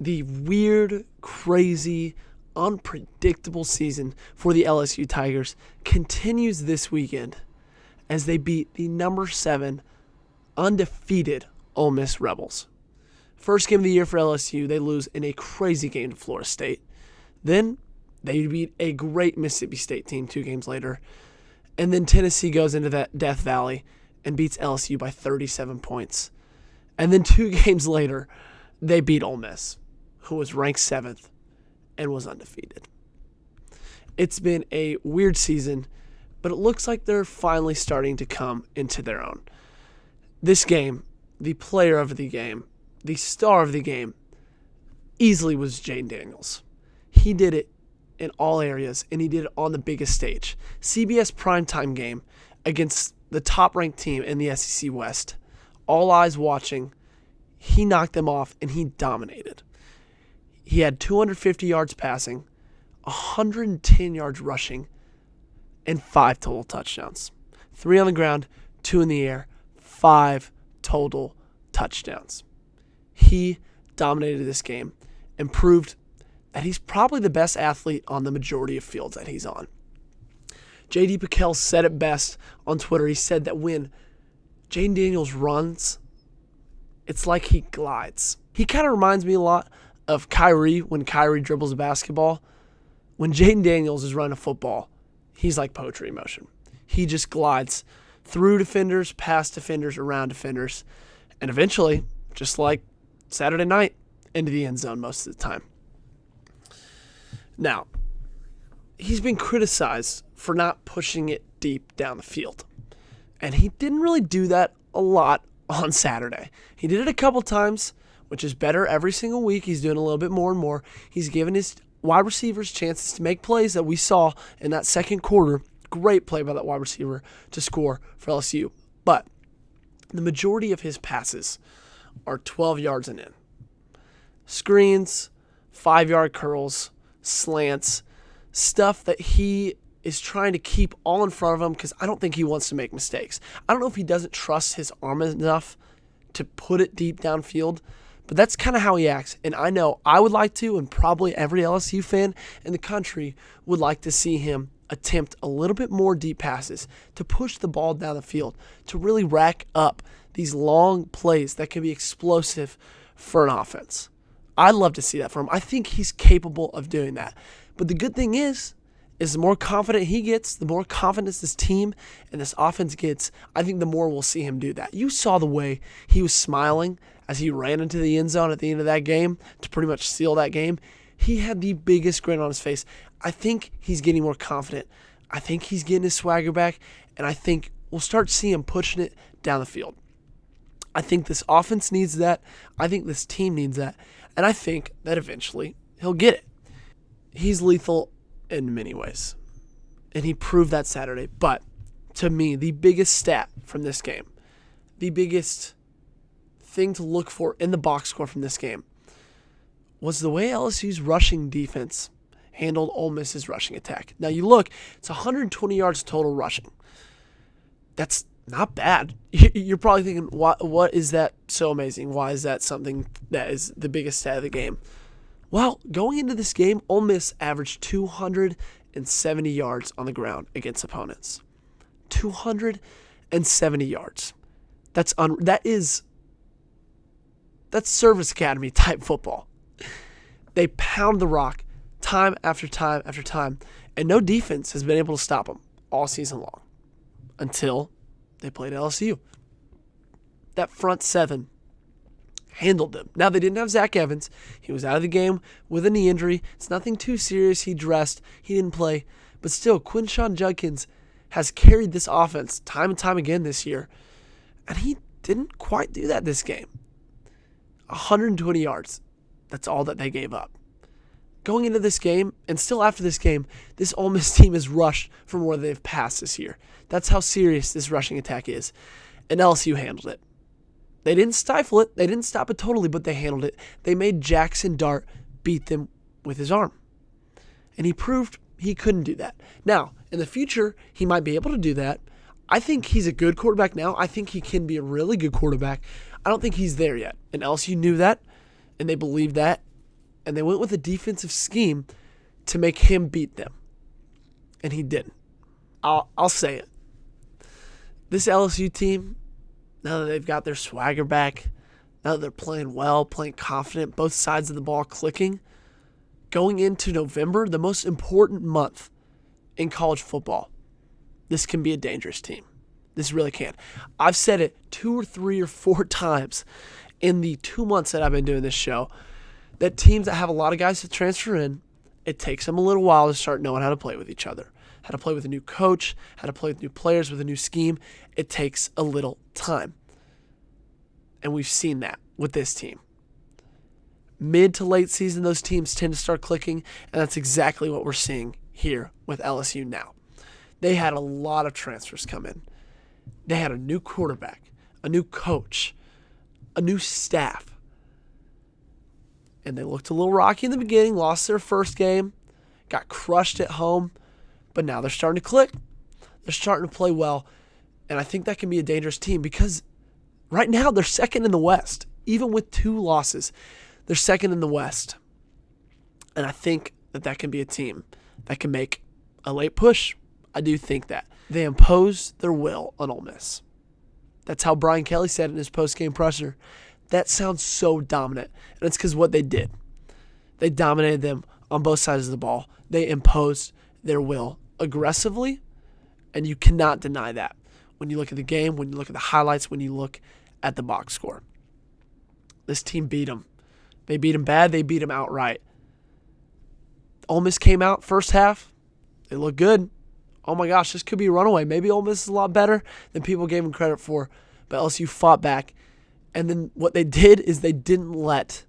the weird, crazy, unpredictable season for the LSU Tigers continues this weekend as they beat the number 7 undefeated Ole Miss Rebels. First game of the year for LSU, they lose in a crazy game to Florida State. Then they beat a great Mississippi State team 2 games later. And then Tennessee goes into that Death Valley and beats LSU by 37 points. And then 2 games later, they beat Ole Miss, who was ranked 7th and was undefeated. It's been a weird season, but it looks like they're finally starting to come into their own. This game, the player of the game, the star of the game, easily was Jayden Daniels. He did it in all areas, and he did it on the biggest stage. CBS primetime game against the top-ranked team in the SEC West. All eyes watching. He knocked them off, and he dominated. He had 250 yards passing, 110 yards rushing, and 5 total touchdowns. 3 on the ground, 2 in the air, 5 total touchdowns. He dominated this game and proved that he's probably the best athlete on the majority of fields that he's on. J.D. Pickell said it best on Twitter. He said that when Jayden Daniels runs, it's like he glides. He kind of reminds me a lot of Kyrie when Kyrie dribbles a basketball. When Jayden Daniels is running a football, he's like poetry in motion. He just glides through defenders, past defenders, around defenders, and eventually, just like Saturday night, into the end zone most of the time. Now, he's been criticized for not pushing it deep down the field. And he didn't really do that a lot on Saturday. He did it a couple times, which is better every single week. He's doing a little bit more and more. He's given his wide receivers chances to make plays that we saw in that second quarter. Great play by that wide receiver to score for LSU. But the majority of his passes are 12 yards and in. Screens, 5-yard curls, slants, stuff that he is trying to keep all in front of him because I don't think he wants to make mistakes. I don't know if he doesn't trust his arm enough to put it deep downfield, but that's kind of how he acts. And I know I would like to, and probably every LSU fan in the country would like to see him attempt a little bit more deep passes to push the ball down the field, to really rack up these long plays that can be explosive for an offense. I'd love to see that from him. I think he's capable of doing that. But the good thing is the more confident he gets, the more confidence this team and this offense gets, I think the more we'll see him do that. You saw the way he was smiling as he ran into the end zone at the end of that game to pretty much seal that game. He had the biggest grin on his face. I think he's getting more confident. I think he's getting his swagger back, and I think we'll start to see him pushing it down the field. I think this offense needs that. I think this team needs that. And I think that eventually he'll get it. He's lethal in many ways. And he proved that Saturday. But to me, the biggest stat from this game, the biggest thing to look for in the box score from this game, was the way LSU's rushing defense handled Ole Miss's rushing attack. Now you look, it's 120 yards total rushing. That's not bad. You're probably thinking, what is that so amazing? Why is that something that is the biggest stat of the game? Well, going into this game, Ole Miss averaged 270 yards on the ground against opponents. 270 yards. That's service academy type football. They pound the rock time after time after time, and no defense has been able to stop them all season long until they played LSU. That front 7 handled them. Now, they didn't have Zach Evans. He was out of the game with a knee injury. It's nothing too serious. He dressed. He didn't play. But still, Quinshon Judkins has carried this offense time and time again this year, and he didn't quite do that this game. 120 yards. That's all that they gave up. Going into this game, and still after this game, this Ole Miss team has rushed for more than they've passed this year. That's how serious this rushing attack is. And LSU handled it. They didn't stifle it. They didn't stop it totally, but they handled it. They made Jackson Dart beat them with his arm. And he proved he couldn't do that. Now, in the future, he might be able to do that. I think he's a good quarterback now. I think he can be a really good quarterback. I don't think he's there yet. And LSU knew that, and they believed that, And they went with a defensive scheme to make him beat them. And he didn't. I'll say it. This LSU team, now that they've got their swagger back, now that they're playing well, playing confident, both sides of the ball clicking, going into November, the most important month in college football, this can be a dangerous team. This really can. I've said it 2 or 3 or 4 times in the 2 months that I've been doing this show, that teams that have a lot of guys to transfer in, it takes them a little while to start knowing how to play with each other, how to play with a new coach, how to play with new players, with a new scheme. It takes a little time. And we've seen that with this team. Mid to late season, those teams tend to start clicking, and that's exactly what we're seeing here with LSU now. They had a lot of transfers come in. They had a new quarterback, a new coach, a new staff. And they looked a little rocky in the beginning, lost their first game, got crushed at home, but now they're starting to click. They're starting to play well, and I think that can be a dangerous team because right now they're second in the West. Even with 2 losses, they're second in the West. And I think that can be a team that can make a late push. I do think that. They impose their will on Ole Miss. That's how Brian Kelly said in his post-game presser. That sounds so dominant, and it's because what they did. They dominated them on both sides of the ball. They imposed their will aggressively, and you cannot deny that when you look at the game, when you look at the highlights, when you look at the box score. This team beat them. They beat them bad. They beat them outright. Ole Miss came out first half. They looked good. Oh my gosh, this could be a runaway. Maybe Ole Miss is a lot better than people gave them credit for, but LSU fought back. And then what they did is they didn't let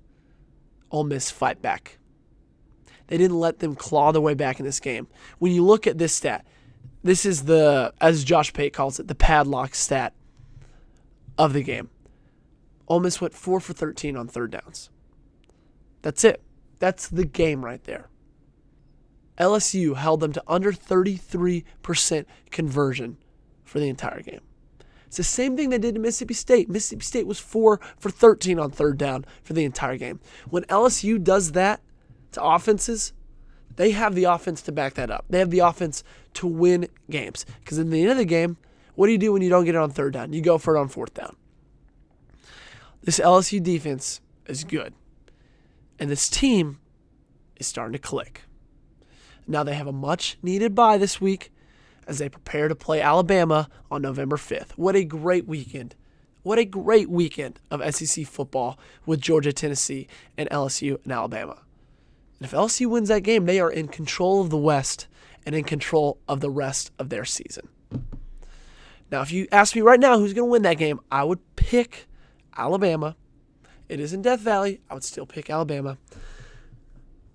Ole Miss fight back. They didn't let them claw their way back in this game. When you look at this stat, this is the, as Josh Pate calls it, the padlock stat of the game. Ole Miss went 4 for 13 on third downs. That's it. That's the game right there. LSU held them to under 33% conversion for the entire game. It's the same thing they did to Mississippi State. Mississippi State was 4 for 13 on third down for the entire game. When LSU does that to offenses, they have the offense to back that up. They have the offense to win games. Because in the end of the game, what do you do when you don't get it on third down? You go for it on fourth down. This LSU defense is good. And this team is starting to click. Now they have a much-needed bye this week as they prepare to play Alabama on November 5th. What a great weekend. What a great weekend of SEC football with Georgia, Tennessee, and LSU and Alabama. And if LSU wins that game, they are in control of the West and in control of the rest of their season. Now, if you ask me right now who's going to win that game, I would pick Alabama. It is in Death Valley. I would still pick Alabama.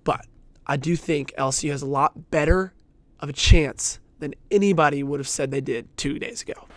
But I do think LSU has a lot better of a chance than anybody would have said they did 2 days ago.